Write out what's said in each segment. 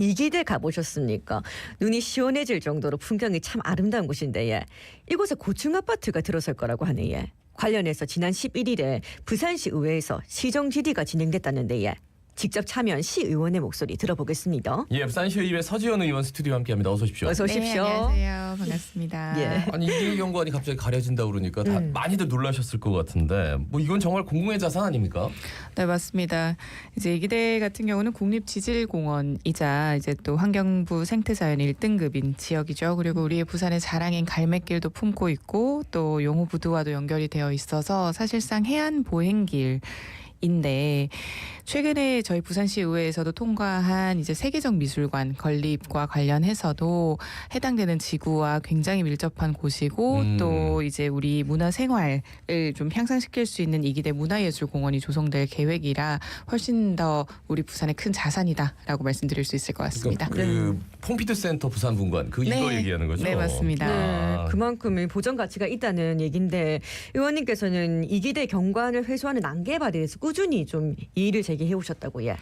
이기대 가보셨습니까? 눈이 시원해질 정도로 풍경이 참 아름다운 곳인데 예. 이곳에 고층 아파트가 들어설 거라고 하네. 예. 관련해서 지난 11일에 부산시 의회에서 시정 질의가 진행됐다는데 예. 직접 참여한 시의원의 목소리 들어보겠습니다. 예, 부산시의회 서지현 의원 스튜디오 함께합니다. 어서 오십시오. 어서 오십시오. 네, 안녕하세요. 반갑습니다. 예. 아니 이기대 경관이 갑자기 가려진다 그러니까 다 많이들 놀라셨을 것 같은데 뭐 이건 정말 공공의 자산 아닙니까? 네, 맞습니다. 이제 이기대 같은 경우는 국립지질공원이자 이제 또 환경부 생태자연 1등급인 지역이죠. 그리고 우리의 부산의 자랑인 갈매길도 품고 있고 또 용호부두와도 연결이 되어 있어서 사실상 해안 보행길 인데 최근에 저희 부산시 의회에서도 통과한 이제 세계적 미술관 건립과 관련해서도 해당되는 지구와 굉장히 밀접한 곳이고 또 이제 우리 문화 생활을 좀 향상시킬 수 있는 이기대 문화예술공원이 조성될 계획이라 훨씬 더 우리 부산의 큰 자산이다라고 말씀드릴 수 있을 것 같습니다. 그 폼피드 센터 부산 분관 그 이거 얘기하는 거죠? 네, 맞습니다. 네, 그만큼 보전 가치가 있다는 얘기인데 의원님께서는 이기대 경관을 회수하는 난개발에 대해서 꾸준히 좀 이의를 제기해 오셨다고. 예.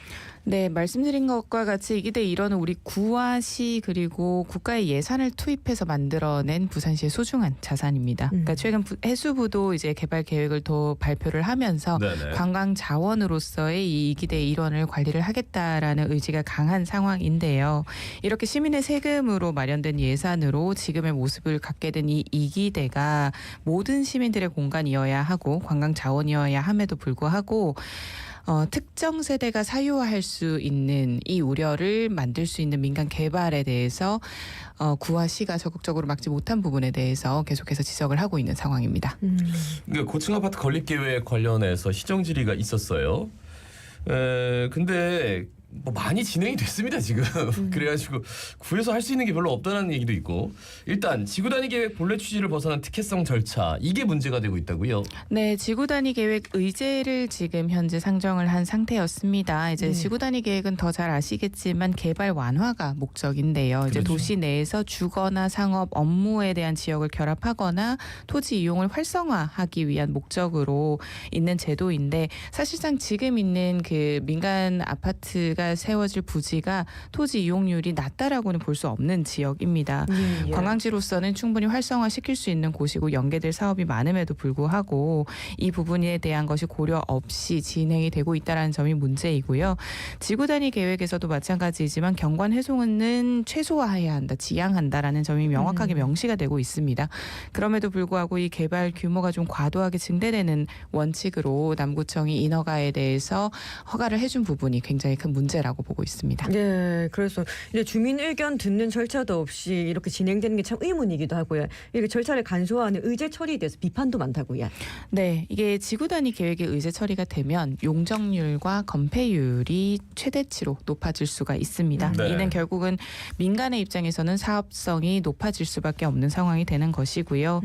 네, 말씀드린 것과 같이 이기대 일원은 우리 구와 시 그리고 국가의 예산을 투입해서 만들어낸 부산시의 소중한 자산입니다. 그러니까 최근 해수부도 이제 개발 계획을 더 발표를 하면서 네네. 관광 자원으로서의 이 이기대 일원을 관리를 하겠다라는 의지가 강한 상황인데요. 이렇게 시민의 세금으로 마련된 예산으로 지금의 모습을 갖게 된 이 이기대가 모든 시민들의 공간이어야 하고 관광 자원이어야 함에도 불구하고 특정 세대가 사유화할 수 있는 이 우려를 만들 수 있는 민간 개발에 대해서 구와 시가 적극적으로 막지 못한 부분에 대해서 계속해서 지적을 하고 있는 상황입니다. 그러니까 고층 아파트 건립 계획 관련해서 시정 질의가 있었어요. 근데 뭐 많이 진행이 됐습니다 지금. 그래가지고 구에서 할 수 있는 게 별로 없다는 얘기도 있고 일단 지구단위 계획 본래 취지를 벗어난 특혜성 절차 이게 문제가 되고 있다고요? 네, 지구단위 계획 의제를 지금 현재 상정을 한 상태였습니다. 이제 지구단위 계획은 더 잘 아시겠지만 개발 완화가 목적인데요. 이제 그렇죠. 도시 내에서 주거나 상업, 업무에 대한 지역을 결합하거나 토지 이용을 활성화하기 위한 목적으로 있는 제도인데 사실상 지금 있는 그 민간 아파트가 세워질 부지가 토지 이용률이 낮다라고는 볼 수 없는 지역입니다. 예. 관광지로서는 충분히 활성화시킬 수 있는 곳이고 연계될 사업이 많음에도 불구하고 이 부분에 대한 것이 고려 없이 진행이 되고 있다는 점이 문제이고요. 지구단위 계획에서도 마찬가지이지만 경관 훼손은 최소화해야 한다, 지양한다라는 점이 명확하게 명시가 되고 있습니다. 그럼에도 불구하고 이 개발 규모가 좀 과도하게 증대되는 원칙으로 남구청이 인허가에 대해서 허가를 해준 부분이 굉장히 큰 문제라고 보고 있습니다. 네, 그래서 이제 주민 의견 듣는 절차도 없이 이렇게 진행되는 게 참 의문이기도 하고요. 이렇게 절차를 간소화하는 의제 처리에 대해서 비판도 많다고요. 네, 이게 지구단위 계획의 의제 처리가 되면 용적률과 건폐율이 최대치로 높아질 수가 있습니다. 네. 이는 결국은 민간의 입장에서는 사업성이 높아질 수밖에 없는 상황이 되는 것이고요.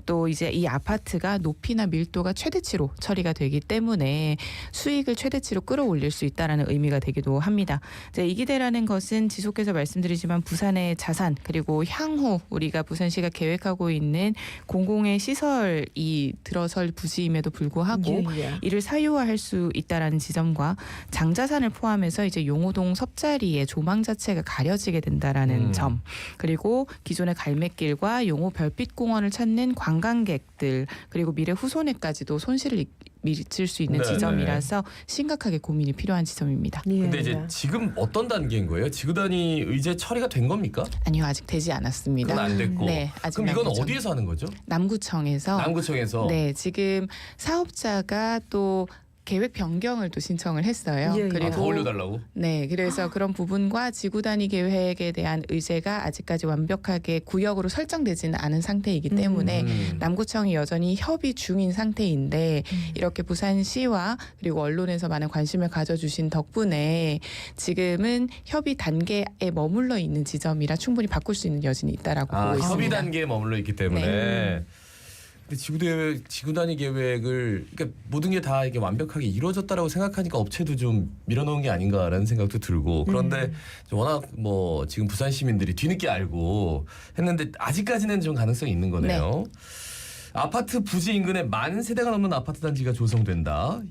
또 이제 이 아파트가 높이나 밀도가 최대치로 처리가 되기 때문에 수익을 최대치로 끌어올릴 수 있다라는 의미가 되기도 합니다. 이제 이기대라는 것은 지속해서 말씀드리지만 부산의 자산 그리고 향후 우리가 부산시가 계획하고 있는 공공의 시설이 들어설 부지임에도 불구하고 예. 이를 사유화할 수 있다라는 지점과 장자산을 포함해서 이제 용호동 섭자리의 조망 자체가 가려지게 된다라는 점 그리고 기존의 갈매길과 용호 별빛공원을 찾는 관광객들 그리고 미래 후손에까지도 손실을 미칠 수 있는 네, 지점이라서 심각하게 고민이 필요한 지점입니다. 예. 근데 이제 지금 어떤 단계인 거예요? 지구단위 의제 처리가 된 겁니까? 아니요, 아직 되지 않았습니다. 그건 안 됐고. 네, 아직 그럼 이건 남구청. 어디에서 하는 거죠? 남구청에서 남구청에서. 네, 지금 사업자가 또 계획 변경을 또 신청을 했어요. 예, 예. 그리고 더 올려달라고? 네, 그래서 그런 부분과 지구단위 계획에 대한 의제가 아직까지 완벽하게 구역으로 설정되지는 않은 상태이기 때문에 남구청이 여전히 협의 중인 상태인데 이렇게 부산시와 그리고 언론에서 많은 관심을 가져주신 덕분에 지금은 협의 단계에 머물러 있는 지점이라 충분히 바꿀 수 있는 여진이 있다라고 보고 있습니다. 협의 단계에 머물러 있기 때문에. 네. 근데 지구단위 계획을 그러니까 모든 게 다 이게 완벽하게 이루어졌다라고 생각하니까 업체도 좀 밀어넣은 게 아닌가라는 생각도 들고 그런데 워낙 뭐 지금 부산 시민들이 뒤늦게 알고 했는데 아직까지는 좀 가능성이 있는 거네요. 아파트 부지 인근에 만 세대가 넘는 아파트 단지가 조성된다.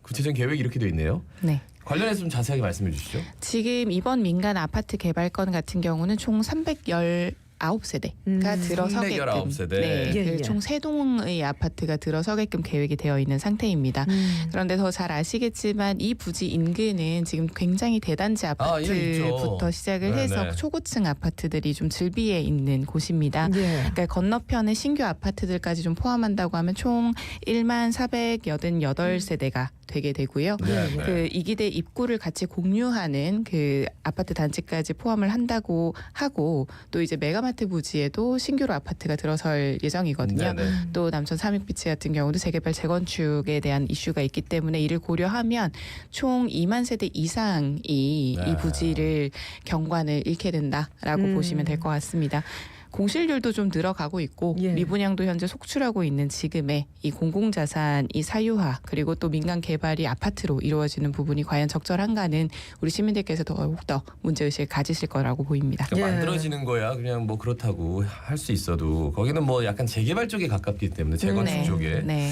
구체적인 계획이 이렇게 돼 있네요. 네. 관련해서 좀 자세하게 말씀해 주시죠. 지금 이번 민간 아파트 개발 건 같은 경우는 총 319세대가 들어서게끔 319세대. 네, 예, 예. 총 3동의 아파트가 들어서게끔 계획이 되어 있는 상태입니다. 그런데 더 잘 아시겠지만 이 부지 인근은 지금 굉장히 대단지 예, 아파트부터 있죠. 시작을 네네. 해서 초고층 아파트들이 좀 즐비해 있는 곳입니다. 예. 그러니까 건너편에 신규 아파트들까지 좀 포함한다고 하면 총 1만 488세대가 되게 되고요. 네, 네. 그 이기대 입구를 같이 공유하는 그 아파트 단지까지 포함을 한다고 하고 또 이제 메가마트 부지에도 신규로 아파트가 들어설 예정이거든요. 네, 네. 또 남천 삼익비치 같은 경우도 재개발 재건축에 대한 이슈가 있기 때문에 이를 고려하면 총 2만 세대 이상이 이 네. 부지를 경관을 잃게 된다라고 보시면 될 것 같습니다. 공실률도 좀 늘어가고 있고 예. 미분양도 현재 속출하고 있는 지금의 이 공공자산 이 사유화 그리고 또 민간 개발이 아파트로 이루어지는 부분이 과연 적절한가는 우리 시민들께서 더욱더 문제의식을 가지실 거라고 보입니다. 그러니까 예. 만들어지는 거야 그냥 뭐 그렇다고 할 수 있어도 거기는 뭐 약간 재개발 쪽에 가깝기 때문에 재건축 네. 쪽에. 네.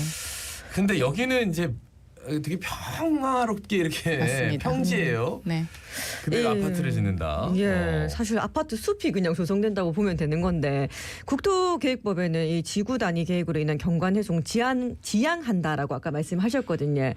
근데 여기는 이제 되게 평화롭게 이렇게 맞습니다. 평지예요. 네. 근데 예. 아파트를 짓는다. 예, 사실 아파트 숲이 그냥 조성된다고 보면 되는 건데 국토계획법에는 이 지구 단위 계획으로 인한 경관 훼손 지양한다라고 아까 말씀하셨거든요.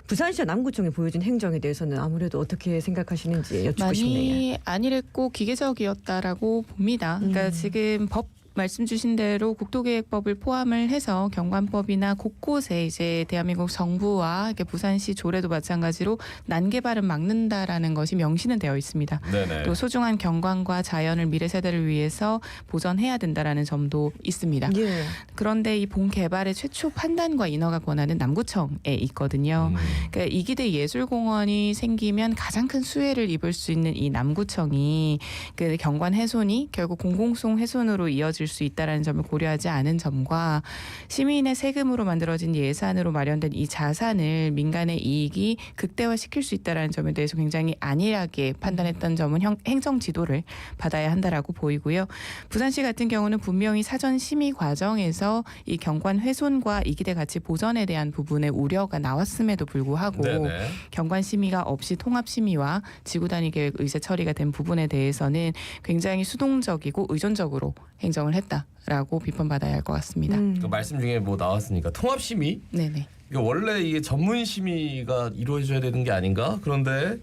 부산시와 남구청이 보여준 행정에 대해서는 아무래도 어떻게 생각하시는지 여쭙고 싶네요. 많이 안일했고 기계적이었다라고 봅니다. 그러니까 지금 법 말씀 주신 대로 국토계획법을 포함을 해서 경관법이나 곳곳에 이제 대한민국 정부와 이렇게 부산시 조례도 마찬가지로 난개발은 막는다라는 것이 명시는 되어 있습니다. 네네. 또 소중한 경관과 자연을 미래 세대를 위해서 보전해야 된다라는 점도 있습니다. 예. 그런데 이 본 개발의 최초 판단과 인허가 권한은 남구청에 있거든요. 그러니까 이기대 예술공원이 생기면 가장 큰 수혜를 입을 수 있는 이 남구청이 그 경관 훼손이 결국 공공성 훼손으로 이어질 수 있다는 점을 고려하지 않은 점과 시민의 세금으로 만들어진 예산으로 마련된 이 자산을 민간의 이익이 극대화시킬 수 있다는 점에 대해서 굉장히 안일하게 판단했던 점은 행정 지도를 받아야 한다라고 보이고요. 부산시 같은 경우는 분명히 사전 심의 과정에서 이 경관 훼손과 이기대 가치 보전에 대한 부분에 우려가 나왔음에도 불구하고 네네. 경관 심의가 없이 통합 심의와 지구 단위 계획 의제 처리가 된 부분에 대해서는 굉장히 수동적이고 의존적으로 행정을 했다라고 비판받아야 할 것 같습니다. 그 말씀 중에 뭐 나왔으니까 통합 심의. 네네. 이게 원래 이게 전문 심의가 이루어져야 되는 게 아닌가? 그런데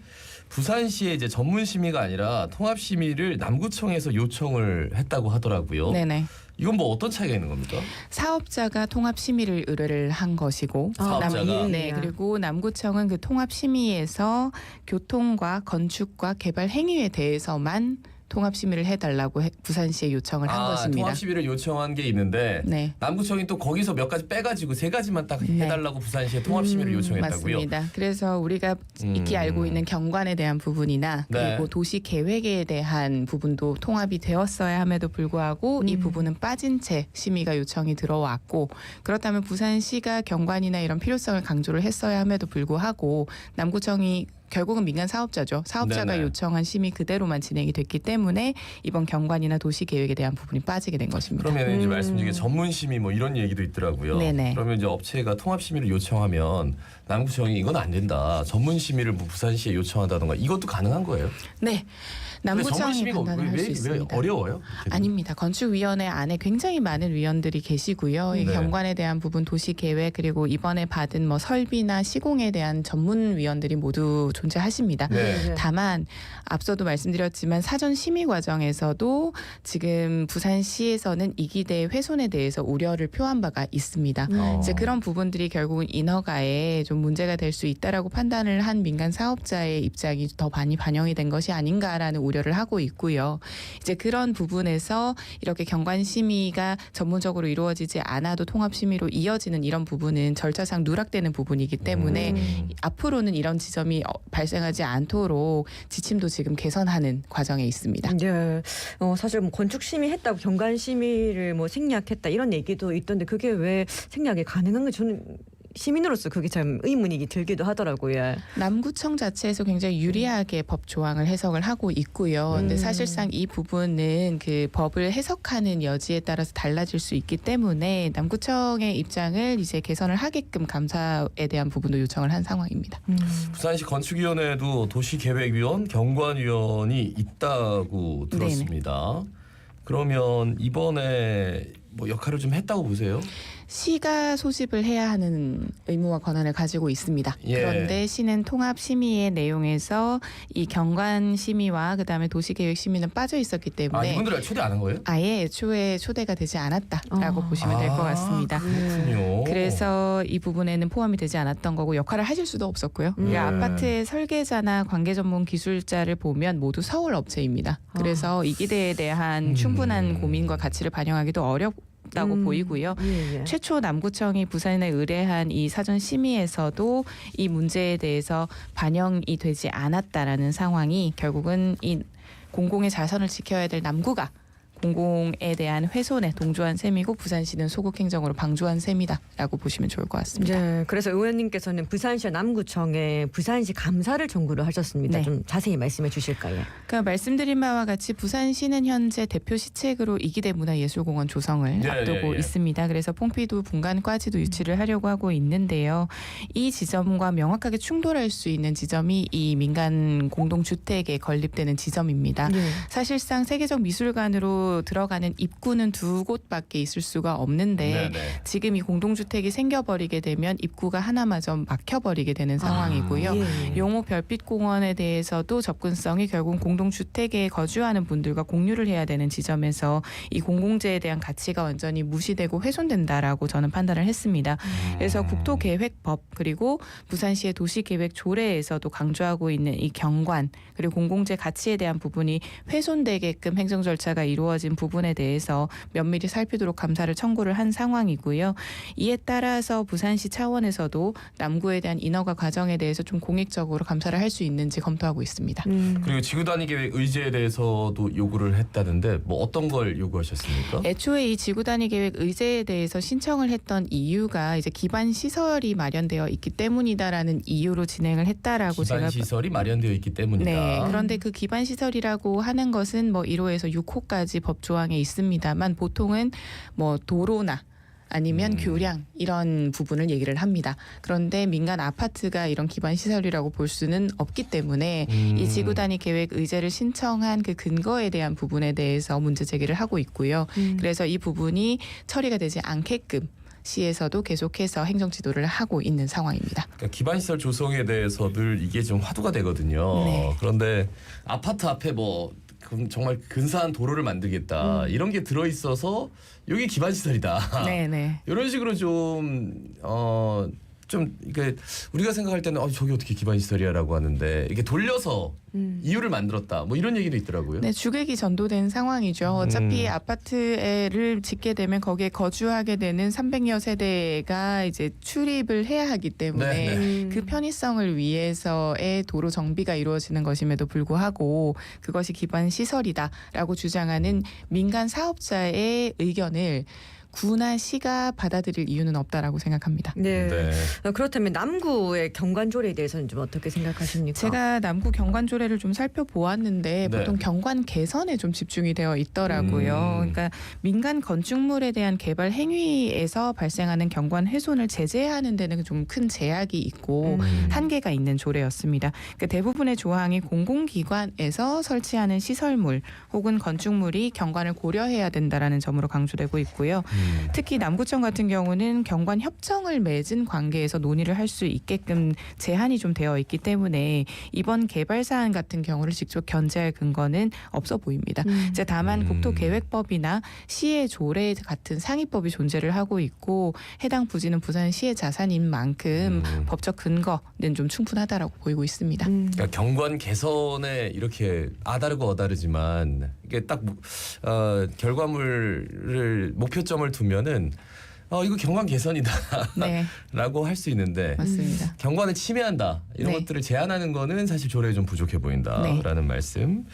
부산시의 이제 전문 심의가 아니라 통합 심의를 남구청에서 요청을 했다고 하더라고요. 네네. 이건 뭐 어떤 차이가 있는 겁니까? 사업자가 통합 심의를 의뢰를 한 것이고, 사업자가? 네, 그리고 남구청은 그 통합 심의에서 교통과 건축과 개발 행위에 대해서만 통합 심의를 해달라고 부산시에 요청을 한 것입니다. 통합 심의를 요청한 게 있는데 네. 남구청이 또 거기서 몇 가지 빼가지고 세 가지만 딱 네. 해달라고 부산시에 통합 심의를 요청했다고요. 맞습니다. 그래서 우리가 익히 알고 있는 경관에 대한 부분이나 네. 그리고 도시 계획에 대한 부분도 통합이 되었어야 함에도 불구하고 이 부분은 빠진 채 심의가 요청이 들어왔고 그렇다면 부산시가 경관이나 이런 필요성을 강조를 했어야 함에도 불구하고 남구청이 결국은 민간 사업자죠. 사업자가 네네. 요청한 심의 그대로만 진행이 됐기 때문에 이번 경관이나 도시 계획에 대한 부분이 빠지게 된 것입니다. 그러면 이제 말씀 중에 전문 심의 뭐 이런 얘기도 있더라고요. 네네. 그러면 이제 업체가 통합 심의를 요청하면 남구청이 이건 안 된다. 전문 심의를 뭐 부산시에 요청한다던가 이것도 가능한 거예요? 네. 근데 전문 남구청이 심의가 판단을 할 수 왜 있습니다. 어려워요? 아닙니다. 건축위원회 안에 굉장히 많은 위원들이 계시고요. 이 네. 경관에 대한 부분, 도시계획 그리고 이번에 받은 뭐 설비나 시공에 대한 전문위원들이 모두 존재하십니다. 네. 다만 앞서도 말씀드렸지만 사전 심의 과정에서도 지금 부산시에서는 이기대 훼손에 대해서 우려를 표한 바가 있습니다. 이제 그런 부분들이 결국은 인허가에 좀 문제가 될 수 있다라고 판단을 한 민간 사업자의 입장이 더 많이 반영이 된 것이 아닌가라는 우려를 하고 있고요. 이제 그런 부분에서 이렇게 경관 심의가 전문적으로 이루어지지 않아도 통합 심의로 이어지는 이런 부분은 절차상 누락되는 부분이기 때문에 앞으로는 이런 지점이 발생하지 않도록 지침도 지금 개선하는 과정에 있습니다. 네, 사실 뭐 건축 심의했다고 경관 심의를 뭐 생략했다 이런 얘기도 있던데 그게 왜 생략이 가능한 게 저는 시민으로서 그게 참 의문이 들기도 하더라고요. 남구청 자체에서 굉장히 유리하게 법 조항을 해석을 하고 있고요. 근데 사실상 이 부분은 그 법을 해석하는 여지에 따라서 달라질 수 있기 때문에 남구청의 입장을 이제 개선을 하게끔 감사에 대한 부분도 요청을 한 상황입니다. 부산시 건축위원회에도 도시계획위원, 경관위원이 있다고 들었습니다. 그러면 이번에 뭐 역할을 좀 했다고 보세요? 시가 소집을 해야 하는 의무와 권한을 가지고 있습니다. 예. 그런데 시는 통합 심의의 내용에서 이 경관 심의와 그다음에 도시계획 심의는 빠져 있었기 때문에 이분들을 초대 안 한 거예요? 아예 애초에 초대가 되지 않았다라고 보시면 될 것 같습니다. 그렇군요. 그래서 이 부분에는 포함이 되지 않았던 거고 역할을 하실 수도 없었고요. 그러니까 아파트의 설계자나 관계 전문 기술자를 보면 모두 서울 업체입니다. 그래서 이 기대에 대한 충분한 고민과 가치를 반영하기도 어렵다고 보이고요. 예. 최초 남구청이 부산에 의뢰한 이 사전 심의에서도 이 문제에 대해서 반영이 되지 않았다라는 상황이 결국은 이 공공의 자선을 지켜야 될 남구가 공공에 대한 훼손에 동조한 셈이고 부산시는 소극 행정으로 방조한 셈이다라고 보시면 좋을 것 같습니다. 네, 그래서 의원님께서는 부산시 남구청에 부산시 감사를 청구를 하셨습니다. 네. 좀 자세히 말씀해 주실까요? 그러니까 말씀드린 바와 같이 부산시는 현재 대표 시책으로 이기대 문화예술공원 조성을 예, 앞두고 예. 있습니다. 그래서 퐁피두 분관과지도 유치를 하려고 하고 있는데요. 이 지점과 명확하게 충돌할 수 있는 지점이 이 민간 공동주택에 건립되는 지점입니다. 네. 사실상 세계적 미술관으로 들어가는 입구는 두 곳밖에 있을 수가 없는데 네네. 지금 이 공동주택이 생겨버리게 되면 입구가 하나마저 막혀버리게 되는 상황이고요. 예. 용호 별빛공원에 대해서도 접근성이 결국 공동주택에 거주하는 분들과 공유를 해야 되는 지점에서 이 공공재에 대한 가치가 완전히 무시되고 훼손된다라고 저는 판단을 했습니다. 그래서 국토계획법 그리고 부산시의 도시계획 조례에서도 강조하고 있는 이 경관 그리고 공공재 가치에 대한 부분이 훼손되게끔 행정 절차가 이루어진 부분에 대해서 면밀히 살피도록 감사를 청구를 한 상황이고요. 이에 따라서 부산시 차원에서도 남구에 대한 인허가 과정에 대해서 좀 공익적으로 감사를 할 수 있는지 검토하고 있습니다. 그리고 지구단위 계획 의제에 대해서도 요구를 했다는데 뭐 어떤 걸 요구하셨습니까? 애초에 이 지구단위 계획 의제에 대해서 신청을 했던 이유가 이제 기반 시설이 마련되어 있기 때문이다라는 이유로 진행을 했다라고 기반 제가 시설이 마련되어 있기 때문이다. 네. 그런데 그 기반 시설이라고 하는 것은 뭐 1호에서 6호까지 법 조항에 있습니다만 보통은 뭐 도로나 아니면 교량 이런 부분을 얘기를 합니다. 그런데 민간 아파트가 이런 기반 시설이라고 볼 수는 없기 때문에 이 지구 단위 계획 의제를 신청한 그 근거에 대한 부분에 대해서 문제 제기를 하고 있고요. 그래서 이 부분이 처리가 되지 않게끔 시에서도 계속해서 행정 지도를 하고 있는 상황입니다. 그러니까 기반시설 조성에 대해서 늘 이게 좀 화두가 되거든요. 네. 그런데 아파트 앞에 뭐 정말 근사한 도로를 만들겠다 이런 게 들어 있어서 여기 기반시설이다. 네네. 이런 식으로 좀 이게 우리가 생각할 때는 저게 어떻게 기반시설이야라고 하는데 이게 돌려서 이유를 만들었다. 뭐 이런 얘기도 있더라고요. 네, 주객이 전도된 상황이죠. 어차피 아파트를 짓게 되면 거기에 거주하게 되는 300여 세대가 이제 출입을 해야 하기 때문에 네, 그 편의성을 위해서의 도로 정비가 이루어지는 것임에도 불구하고 그것이 기반 시설이다라고 주장하는 민간 사업자의 의견을 구나 시가 받아들일 이유는 없다라고 생각합니다. 네. 네. 그렇다면 남구의 경관조례에 대해서는 좀 어떻게 생각하십니까? 제가 남구 경관조례를 좀 살펴보았는데 네. 보통 경관 개선에 좀 집중이 되어 있더라고요. 그러니까 민간 건축물에 대한 개발 행위에서 발생하는 경관 훼손을 제재하는 데는 좀 큰 제약이 있고 한계가 있는 조례였습니다. 그러니까 대부분의 조항이 공공기관에서 설치하는 시설물 혹은 건축물이 경관을 고려해야 된다라는 점으로 강조되고 있고요. 특히 남구청 같은 경우는 경관 협정을 맺은 관계에서 논의를 할 수 있게끔 제한이 좀 되어 있기 때문에 이번 개발 사안 같은 경우를 직접 견제할 근거는 없어 보입니다. 이제 다만 국토계획법이나 시의 조례 같은 상위법이 존재를 하고 있고 해당 부지는 부산시의 자산인 만큼 법적 근거는 좀 충분하다라고 보이고 있습니다. 그러니까 경관 개선에 이렇게 아다르고 어다르지만 이게 딱 결과물을 목표점을 두면은 이거 경관 개선이다라고 네, 할 수 있는데 맞습니다. 경관을 침해한다 이런 네. 것들을 제한하는 거는 사실 조례에 좀 부족해 보인다라는 말씀.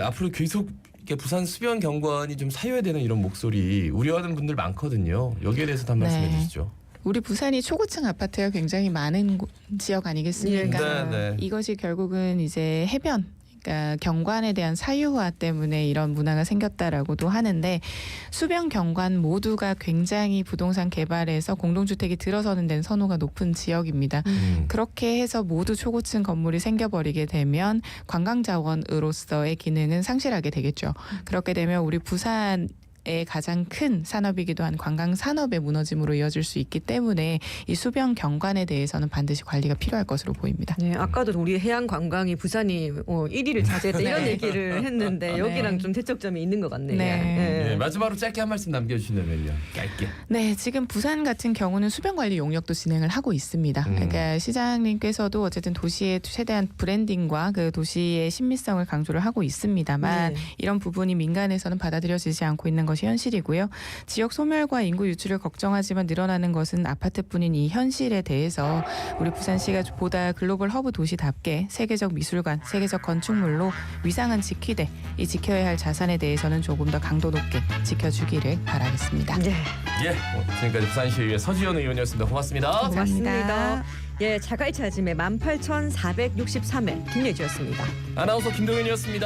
앞으로 계속 이렇게 부산 수변 경관이 좀 사유화되는 이런 목소리 우려하는 분들 많거든요. 여기에 대해서도 한 말씀해 네. 주시죠. 우리 부산이 초고층 아파트가 굉장히 많은 지역 아니겠습니까? 네, 네. 이것이 결국은 이제 해변, 그러니까 경관에 대한 사유화 때문에 이런 문화가 생겼다라고도 하는데 수변 경관 모두가 굉장히 부동산 개발에서 공동주택이 들어서는 데는 선호가 높은 지역입니다. 그렇게 해서 모두 초고층 건물이 생겨버리게 되면 관광자원으로서의 기능은 상실하게 되겠죠. 그렇게 되면 우리 부산 의 가장 큰 산업이기도 한 관광 산업의 무너짐으로 이어질 수 있기 때문에 이 수변 경관에 대해서는 반드시 관리가 필요할 것으로 보입니다. 네, 아까도 우리 해양 관광이 부산이 1위를 차지했다 이런 네. 얘기를 했는데 네. 여기랑 좀 대척점이 있는 것 같네요. 네. 네, 마지막으로 짧게 한 말씀 남겨주시면요. 짧게. 네, 지금 부산 같은 경우는 수변 관리 용역도 진행을 하고 있습니다. 그러니까 시장님께서도 어쨌든 도시의 최대한 브랜딩과 그 도시의 친밀성을 강조를 하고 있습니다만 네. 이런 부분이 민간에서는 받아들여지지 않고 있는 것이 현실이고요. 지역 소멸과 인구 유출을 걱정하지만 늘어나는 것은 아파트뿐인 이 현실에 대해서 우리 부산시가 보다 글로벌 허브 도시답게 세계적 미술관, 세계적 건축물로 위상은 지키되 이 지켜야 할 자산에 대해서는 조금 더 강도 높게 지켜주기를 바라겠습니다. 네. 예, 지금까지 부산시의회 서지현 의원이었습니다. 고맙습니다. 고맙습니다. 예, 자갈차짐의 18,463회 김예주였습니다. 아나운서 김동현이었습니다.